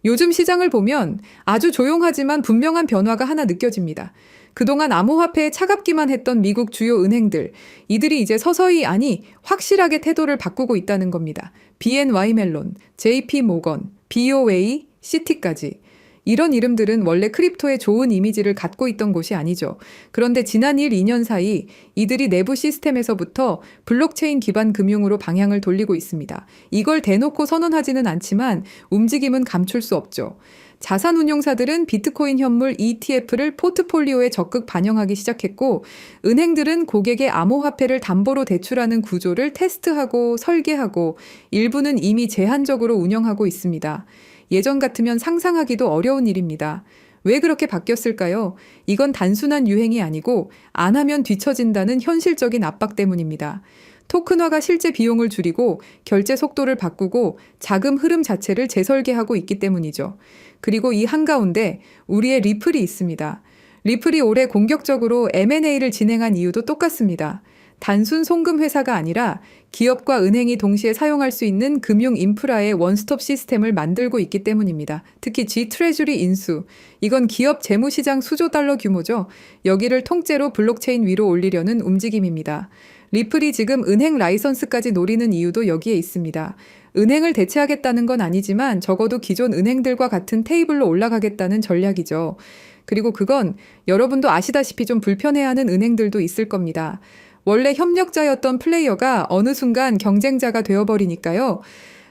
요즘 시장을 보면 아주 조용하지만 분명한 변화가 하나 느껴집니다. 그동안 암호화폐에 차갑기만 했던 미국 주요 은행들, 이들이 이제 서서히 아니 확실하게 태도를 바꾸고 있다는 겁니다. BNY 멜론, JP 모건, BOA, 시티까지. 이런 이름들은 원래 크립토에 좋은 이미지를 갖고 있던 곳이 아니죠. 그런데 지난 1, 2년 사이 이들이 내부 시스템에서부터 블록체인 기반 금융으로 방향을 돌리고 있습니다. 이걸 대놓고 선언하지는 않지만 움직임은 감출 수 없죠. 자산운용사들은 비트코인 현물 ETF를 포트폴리오에 적극 반영하기 시작했고, 은행들은 고객의 암호화폐를 담보로 대출하는 구조를 테스트하고 설계하고, 일부는 이미 제한적으로 운영하고 있습니다. 예전 같으면 상상하기도 어려운 일입니다. 왜 그렇게 바뀌었을까요? 이건 단순한 유행이 아니고 안 하면 뒤처진다는 현실적인 압박 때문입니다. 토큰화가 실제 비용을 줄이고 결제 속도를 바꾸고 자금 흐름 자체를 재설계하고 있기 때문이죠. 그리고 이 한가운데 우리의 리플이 있습니다. 리플이 올해 공격적으로 M&A를 진행한 이유도 똑같습니다. 단순 송금 회사가 아니라 기업과 은행이 동시에 사용할 수 있는 금융 인프라의 원스톱 시스템을 만들고 있기 때문입니다. 특히 G-트레저리 인수, 이건 기업 재무시장 수조 달러 규모죠. 여기를 통째로 블록체인 위로 올리려는 움직임입니다. 리플이 지금 은행 라이선스까지 노리는 이유도 여기에 있습니다. 은행을 대체하겠다는 건 아니지만 적어도 기존 은행들과 같은 테이블로 올라가겠다는 전략이죠. 그리고 그건 여러분도 아시다시피 좀 불편해하는 은행들도 있을 겁니다. 원래 협력자였던 플레이어가 어느 순간 경쟁자가 되어버리니까요.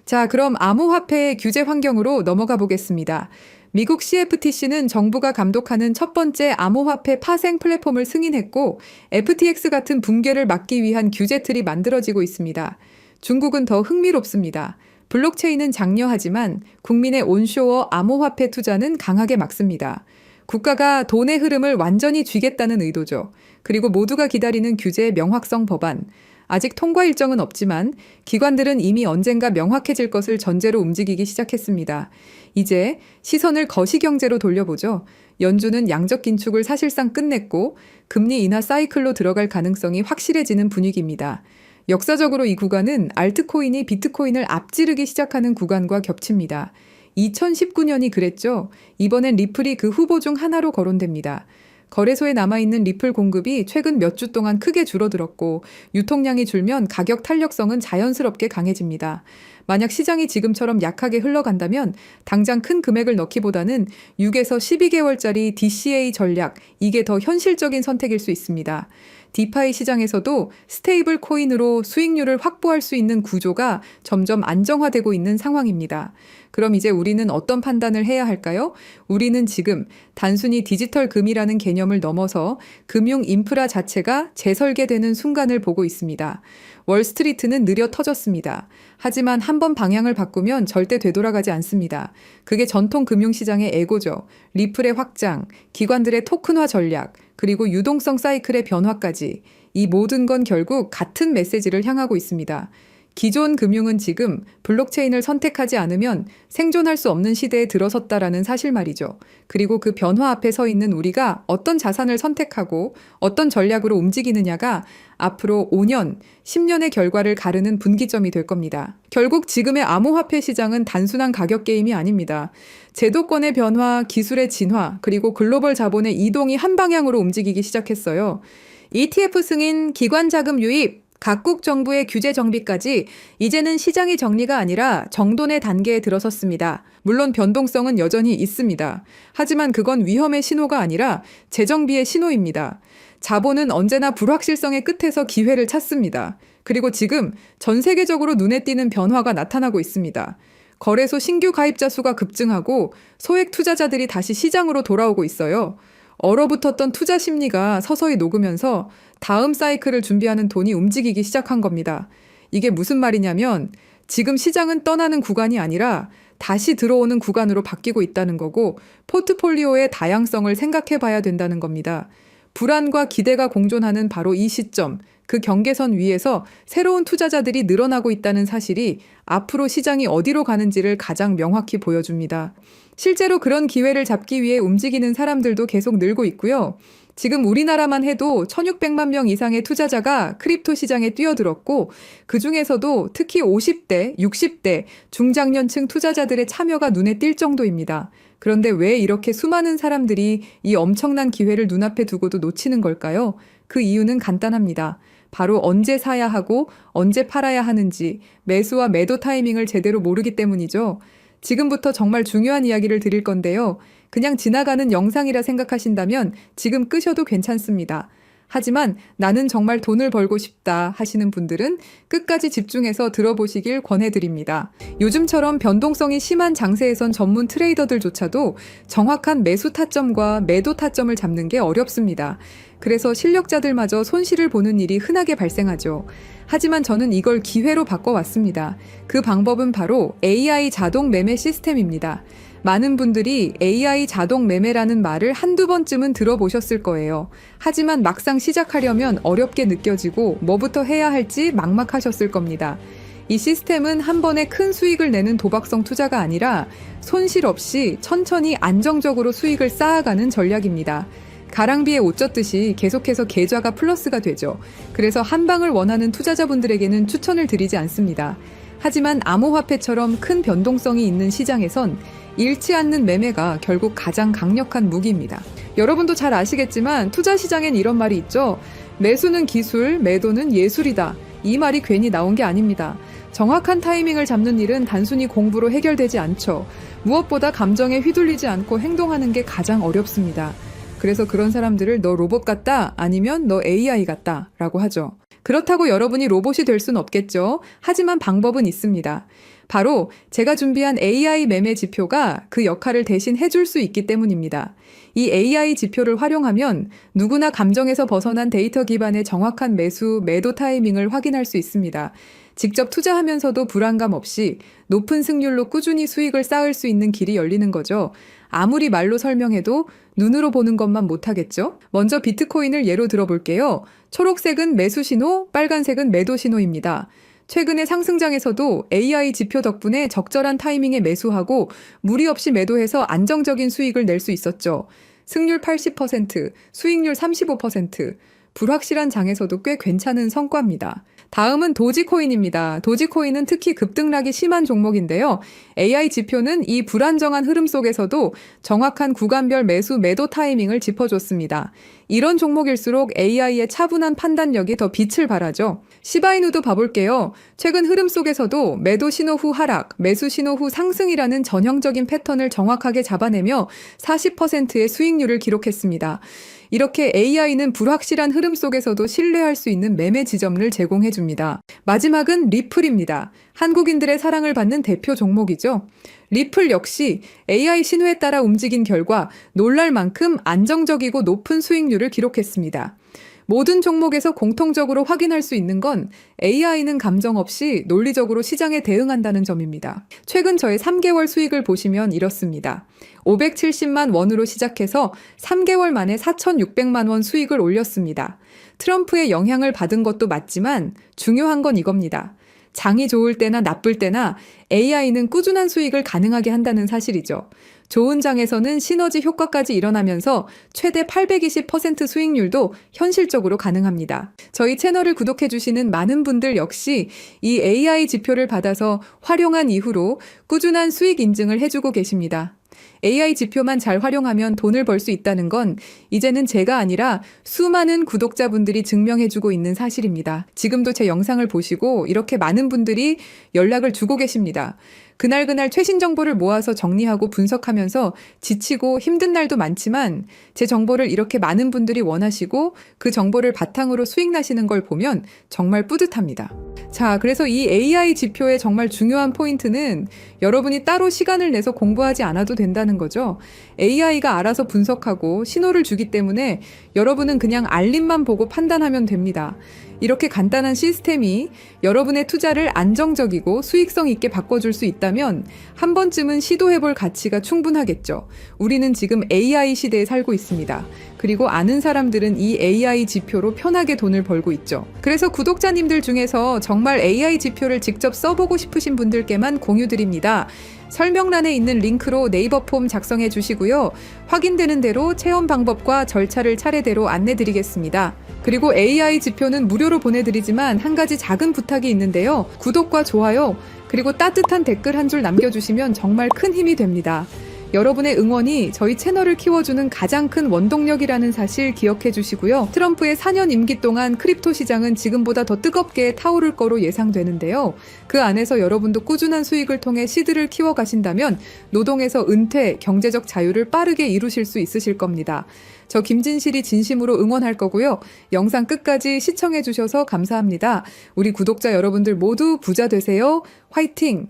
자, 그럼 암호화폐의 규제 환경으로 넘어가 보겠습니다. 미국 CFTC는 정부가 감독하는 첫 번째 암호화폐 파생 플랫폼을 승인했고, FTX 같은 붕괴를 막기 위한 규제틀이 만들어지고 있습니다. 중국은 더 흥미롭습니다. 블록체인은 장려하지만 국민의 온쇼어 암호화폐 투자는 강하게 막습니다. 국가가 돈의 흐름을 완전히 쥐겠다는 의도죠. 그리고 모두가 기다리는 규제의 명확성 법안. 아직 통과 일정은 없지만 기관들은 이미 언젠가 명확해질 것을 전제로 움직이기 시작했습니다. 이제 시선을 거시경제로 돌려보죠. 연준은 양적 긴축을 사실상 끝냈고 금리 인하 사이클로 들어갈 가능성이 확실해지는 분위기입니다. 역사적으로 이 구간은 알트코인이 비트코인을 앞지르기 시작하는 구간과 겹칩니다. 2019년이 그랬죠. 이번엔 리플이 그 후보 중 하나로 거론됩니다. 거래소에 남아있는 리플 공급이 최근 몇 주 동안 크게 줄어들었고 유통량이 줄면 가격 탄력성은 자연스럽게 강해집니다. 만약 시장이 지금처럼 약하게 흘러간다면 당장 큰 금액을 넣기보다는 6에서 12개월짜리 DCA 전략, 이게 더 현실적인 선택일 수 있습니다. 디파이 시장에서도 스테이블 코인으로 수익률을 확보할 수 있는 구조가 점점 안정화되고 있는 상황입니다. 그럼 이제 우리는 어떤 판단을 해야 할까요? 우리는 지금 단순히 디지털 금이라는 개념을 넘어서 금융 인프라 자체가 재설계되는 순간을 보고 있습니다. 월스트리트는 느려 터졌습니다. 하지만 한번 방향을 바꾸면 절대 되돌아가지 않습니다. 그게 전통 금융시장의 에고죠. 리플의 확장, 기관들의 토큰화 전략, 그리고 유동성 사이클의 변화까지. 이 모든 건 결국 같은 메시지를 향하고 있습니다. 기존 금융은 지금 블록체인을 선택하지 않으면 생존할 수 없는 시대에 들어섰다라는 사실 말이죠. 그리고 그 변화 앞에 서 있는 우리가 어떤 자산을 선택하고 어떤 전략으로 움직이느냐가 앞으로 5년, 10년의 결과를 가르는 분기점이 될 겁니다. 결국 지금의 암호화폐 시장은 단순한 가격 게임이 아닙니다. 제도권의 변화, 기술의 진화, 그리고 글로벌 자본의 이동이 한 방향으로 움직이기 시작했어요. ETF 승인, 기관 자금 유입, 각국 정부의 규제 정비까지 이제는 시장이 정리가 아니라 정돈의 단계에 들어섰습니다. 물론 변동성은 여전히 있습니다. 하지만 그건 위험의 신호가 아니라 재정비의 신호입니다. 자본은 언제나 불확실성의 끝에서 기회를 찾습니다. 그리고 지금 전 세계적으로 눈에 띄는 변화가 나타나고 있습니다. 거래소 신규 가입자 수가 급증하고 소액 투자자들이 다시 시장으로 돌아오고 있어요. 얼어붙었던 투자 심리가 서서히 녹으면서 다음 사이클을 준비하는 돈이 움직이기 시작한 겁니다. 이게 무슨 말이냐면 지금 시장은 떠나는 구간이 아니라 다시 들어오는 구간으로 바뀌고 있다는 거고 포트폴리오의 다양성을 생각해 봐야 된다는 겁니다. 불안과 기대가 공존하는 바로 이 시점, 그 경계선 위에서 새로운 투자자들이 늘어나고 있다는 사실이 앞으로 시장이 어디로 가는지를 가장 명확히 보여줍니다. 실제로 그런 기회를 잡기 위해 움직이는 사람들도 계속 늘고 있고요. 지금 우리나라만 해도 1,600만 명 이상의 투자자가 크립토 시장에 뛰어들었고 그 중에서도 특히 50대, 60대 중장년층 투자자들의 참여가 눈에 띌 정도입니다. 그런데 왜 이렇게 수많은 사람들이 이 엄청난 기회를 눈앞에 두고도 놓치는 걸까요? 그 이유는 간단합니다. 바로 언제 사야 하고 언제 팔아야 하는지 매수와 매도 타이밍을 제대로 모르기 때문이죠. 지금부터 정말 중요한 이야기를 드릴 건데요. 그냥 지나가는 영상이라 생각하신다면 지금 끄셔도 괜찮습니다. 하지만 나는 정말 돈을 벌고 싶다 하시는 분들은 끝까지 집중해서 들어보시길 권해드립니다. 요즘처럼 변동성이 심한 장세에선 전문 트레이더들조차도 정확한 매수 타점과 매도 타점을 잡는 게 어렵습니다. 그래서 실력자들마저 손실을 보는 일이 흔하게 발생하죠. 하지만 저는 이걸 기회로 바꿔왔습니다. 그 방법은 바로 AI 자동 매매 시스템입니다. 많은 분들이 AI 자동 매매라는 말을 한두 번쯤은 들어보셨을 거예요. 하지만 막상 시작하려면 어렵게 느껴지고 뭐부터 해야 할지 막막하셨을 겁니다. 이 시스템은 한 번에 큰 수익을 내는 도박성 투자가 아니라 손실 없이 천천히 안정적으로 수익을 쌓아가는 전략입니다. 가랑비에 옷 젖듯이 계속해서 계좌가 플러스가 되죠. 그래서 한 방을 원하는 투자자분들에게는 추천을 드리지 않습니다. 하지만 암호화폐처럼 큰 변동성이 있는 시장에선 잃지 않는 매매가 결국 가장 강력한 무기입니다. 여러분도 잘 아시겠지만 투자 시장엔 이런 말이 있죠. 매수는 기술, 매도는 예술이다. 이 말이 괜히 나온 게 아닙니다. 정확한 타이밍을 잡는 일은 단순히 공부로 해결되지 않죠. 무엇보다 감정에 휘둘리지 않고 행동하는 게 가장 어렵습니다. 그래서 그런 사람들을 너 로봇 같다 아니면 너 AI 같다 라고 하죠. 그렇다고 여러분이 로봇이 될 순 없겠죠. 하지만 방법은 있습니다. 바로 제가 준비한 AI 매매 지표가 그 역할을 대신 해줄 수 있기 때문입니다. 이 AI 지표를 활용하면 누구나 감정에서 벗어난 데이터 기반의 정확한 매수, 매도 타이밍을 확인할 수 있습니다. 직접 투자하면서도 불안감 없이 높은 승률로 꾸준히 수익을 쌓을 수 있는 길이 열리는 거죠. 아무리 말로 설명해도 눈으로 보는 것만 못하겠죠? 먼저 비트코인을 예로 들어볼게요. 초록색은 매수 신호, 빨간색은 매도 신호입니다. 최근의 상승장에서도 AI 지표 덕분에 적절한 타이밍에 매수하고 무리 없이 매도해서 안정적인 수익을 낼 수 있었죠. 승률 80%, 수익률 35%, 불확실한 장에서도 꽤 괜찮은 성과입니다. 다음은 도지코인입니다. 도지코인은 특히 급등락이 심한 종목인데요. AI 지표는 이 불안정한 흐름 속에서도 정확한 구간별 매수, 매도 타이밍을 짚어줬습니다. 이런 종목일수록 AI의 차분한 판단력이 더 빛을 발하죠. 시바이누도 봐볼게요. 최근 흐름 속에서도 매도 신호 후 하락, 매수 신호 후 상승이라는 전형적인 패턴을 정확하게 잡아내며 40%의 수익률을 기록했습니다. 이렇게 AI는 불확실한 흐름 속에서도 신뢰할 수 있는 매매 지점을 제공해줍니다. 마지막은 리플입니다. 한국인들의 사랑을 받는 대표 종목이죠. 리플 역시 AI 신호에 따라 움직인 결과 놀랄 만큼 안정적이고 높은 수익률을 기록했습니다. 모든 종목에서 공통적으로 확인할 수 있는 건 AI는 감정 없이 논리적으로 시장에 대응한다는 점입니다. 최근 저의 3개월 수익을 보시면 이렇습니다. 570만 원으로 시작해서 3개월 만에 4,600만 원 수익을 올렸습니다. 트럼프의 영향을 받은 것도 맞지만 중요한 건 이겁니다. 장이 좋을 때나 나쁠 때나 AI는 꾸준한 수익을 가능하게 한다는 사실이죠. 좋은 장에서는 시너지 효과까지 일어나면서 최대 820% 수익률도 현실적으로 가능합니다. 저희 채널을 구독해주시는 많은 분들 역시 이 AI 지표를 받아서 활용한 이후로 꾸준한 수익 인증을 해주고 계십니다. AI 지표만 잘 활용하면 돈을 벌 수 있다는 건 이제는 제가 아니라 수많은 구독자분들이 증명해주고 있는 사실입니다. 지금도 제 영상을 보시고 이렇게 많은 분들이 연락을 주고 계십니다. 그날 최신 정보를 모아서 정리하고 분석하면서 지치고 힘든 날도 많지만 제 정보를 이렇게 많은 분들이 원하시고 그 정보를 바탕으로 수익 나시는 걸 보면 정말 뿌듯합니다. 자, 그래서 이 AI 지표의 정말 중요한 포인트는 여러분이 따로 시간을 내서 공부하지 않아도 된다는 거죠. AI가 알아서 분석하고 신호를 주기 때문에 여러분은 그냥 알림만 보고 판단하면 됩니다. 이렇게 간단한 시스템이 여러분의 투자를 안정적이고 수익성 있게 바꿔줄 수 있다면 한 번쯤은 시도해볼 가치가 충분하겠죠. 우리는 지금 AI 시대에 살고 있습니다. 그리고 아는 사람들은 이 AI 지표로 편하게 돈을 벌고 있죠. 그래서 구독자님들 중에서 정말 AI 지표를 직접 써보고 싶으신 분들께만 공유드립니다. 설명란에 있는 링크로 네이버 폼 작성해 주시고요. 확인되는 대로 체험 방법과 절차를 차례대로 안내드리겠습니다. 그리고 AI 지표는 무료로 보내드리지만 한 가지 작은 부탁이 있는데요. 구독과 좋아요, 그리고 따뜻한 댓글 한 줄 남겨주시면 정말 큰 힘이 됩니다. 여러분의 응원이 저희 채널을 키워주는 가장 큰 원동력이라는 사실 기억해 주시고요. 트럼프의 4년 임기 동안 크립토 시장은 지금보다 더 뜨겁게 타오를 거로 예상되는데요. 그 안에서 여러분도 꾸준한 수익을 통해 시드를 키워가신다면 노동에서 은퇴, 경제적 자유를 빠르게 이루실 수 있으실 겁니다. 저 김진실이 진심으로 응원할 거고요. 영상 끝까지 시청해 주셔서 감사합니다. 우리 구독자 여러분들 모두 부자 되세요. 화이팅!